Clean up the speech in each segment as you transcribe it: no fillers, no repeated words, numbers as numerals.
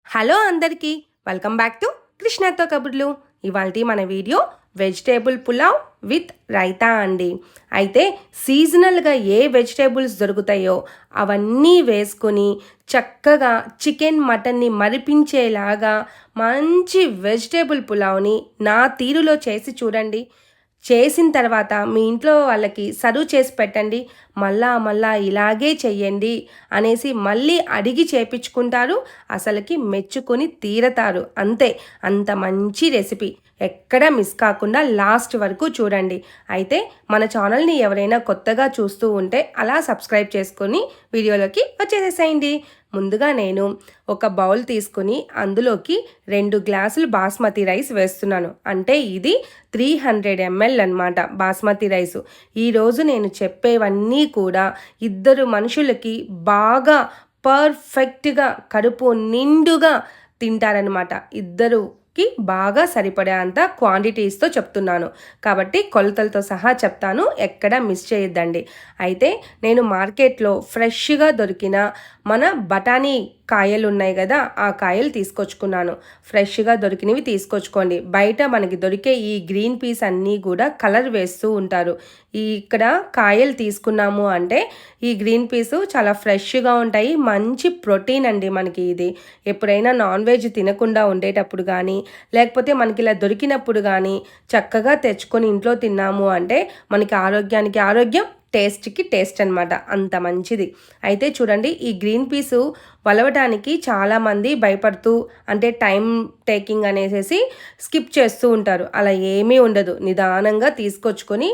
Hello అందరికీ welcome back to కృష్ణతో కబుర్లు. ఇవాల్టి మన video vegetable pulao with raita అండి. అయితే సీజనల్గా ఏ వెజిటేబుల్స్ దొరుకుతాయో అవన్నీ వేసుకొని చక్కగా చికెన్ మటన్ని మరిపించేలాగా మంచి వెజిటేబుల్ పులావ్ని నా తీరులో చేసి చూడండి. చేసిన తర్వాత మీ ఇంట్లో వాళ్ళకి సర్వ్ చేసి పెట్టండి. మళ్ళా ఇలాగే చెయ్యండి అనేసి మళ్ళీ అడిగి చేపించుకుంటారు. అసలుకి మెచ్చుకొని తీరతారు. అంతే, అంత మంచి రెసిపీ. ఎక్కడ మిస్ కాకుండా లాస్ట్ వరకు చూడండి. అయితే మన ఛానల్ని ఎవరైనా కొత్తగా చూస్తూ ఉంటే అలా సబ్స్క్రైబ్ చేసుకొని వీడియోలోకి వచ్చేసేసేయండి. ముందుగా నేను ఒక బౌల్ తీసుకుని అందులోకి 2 గ్లాసులు బాస్మతి రైస్ వేస్తున్నాను. అంటే ఇది 300 ml అన్నమాట బాస్మతి రైసు. ఈరోజు నేను చెప్పేవన్నీ కూడా 2 మనుషులకి బాగా పర్ఫెక్ట్గా కడుపు నిండుగా తింటారనమాట. ఇద్దరుకి బాగా సరిపడే అంత క్వాంటిటీస్తో చెప్తున్నాను కాబట్టి కొలతలతో సహా చెప్తాను, ఎక్కడ మిస్ చేయొద్దండి. అయితే నేను మార్కెట్లో ఫ్రెష్గా దొరికిన మన బఠానీ కాయలు ఉన్నాయి కదా, ఆ కాయలు తీసుకొచ్చుకున్నాను. ఫ్రెష్గా దొరికినవి తీసుకొచ్చుకోండి. బయట మనకి దొరికే ఈ గ్రీన్ పీస్ అన్నీ కూడా కలర్ వేస్తూ ఉంటారు. ఇక్కడ కాయలు తీసుకున్నాము అంటే ఈ గ్రీన్ పీసు చాలా ఫ్రెష్గా ఉంటాయి. మంచి ప్రోటీన్ అండి మనకి ఇది. ఎప్పుడైనా నాన్ వెజ్ తినకుండా ఉండేటప్పుడు కానీ లేకపోతే మనకి ఇలా దొరికినప్పుడు కానీ చక్కగా తెచ్చుకొని ఇంట్లో తిన్నాము అంటే మనకి ఆరోగ్యానికి ఆరోగ్యం, టేస్ట్కి టేస్ట్ అనమాట. అంత మంచిది. అయితే చూడండి, ఈ గ్రీన్ పీసు వలవటానికి చాలామంది భయపడుతూ అంటే టైం టేకింగ్ అనేసి స్కిప్ చేస్తూ ఉంటారు. అలా ఏమీ ఉండదు. నిదానంగా తీసుకొచ్చుకొని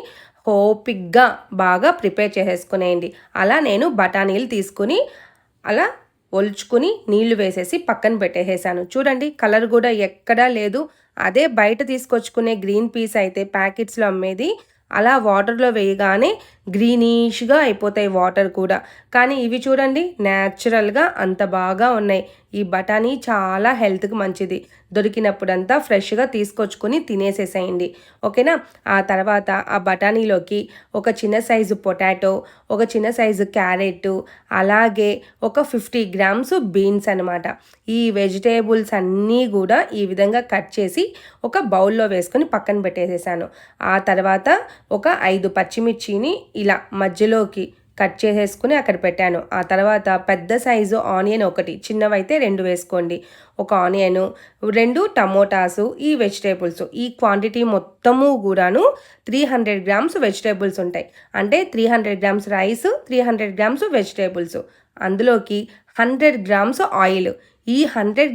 ఓపిక్గా బాగా ప్రిపేర్ చేసేసుకునేయండి. అలా నేను బఠానీలు తీసుకుని అలా ఒలుచుకుని నీళ్లు వేసేసి పక్కన పెట్టేసేసాను. చూడండి, కలర్ కూడా ఎక్కడా లేదు. అదే బయట తీసుకొచ్చుకునే గ్రీన్ పీస్ అయితే ప్యాకెట్స్లో అమ్మేది అలా వాటర్లో వేయగానే గ్రీనిష్గా అయిపోతాయి వాటర్ కూడా. కానీ ఇవి చూడండి న్యాచురల్గా అంత బాగా ఉన్నాయి. ఈ బఠానీ చాలా హెల్త్కి మంచిది. దొరికినప్పుడంతా ఫ్రెష్గా తీసుకొచ్చుకొని తినేసేసేయండి, ఓకేనా. ఆ తర్వాత ఆ బఠానీలోకి ఒక చిన్న సైజు పొటాటో, ఒక చిన్న సైజు క్యారెట్, అలాగే ఒక 50 గ్రామ్స్ బీన్స్ అనమాట. ఈ వెజిటేబుల్స్ అన్నీ కూడా ఈ విధంగా కట్ చేసి ఒక బౌల్లో వేసుకొని పక్కన పెట్టేసేసాను. ఆ తర్వాత ఒక 5 పచ్చిమిర్చిని ఇలా మధ్యలోకి కట్ చేసేసుకుని అక్కడ పెట్టాను. ఆ తర్వాత పెద్ద సైజు ఆనియన్ ఒకటి, చిన్నవైతే 2 వేసుకోండి. ఒక ఆనియను, 2 టమోటాసు, ఈ వెజిటేబుల్స్ ఈ క్వాంటిటీ మొత్తము కూడాను 300 గ్రామ్స్ వెజిటేబుల్స్ ఉంటాయి. అంటే 300 గ్రామ్స్ రైస్, 300 గ్రామ్స్ వెజిటేబుల్స్, అందులోకి 100 గ్రామ్స్ ఆయిల్. ఈ 100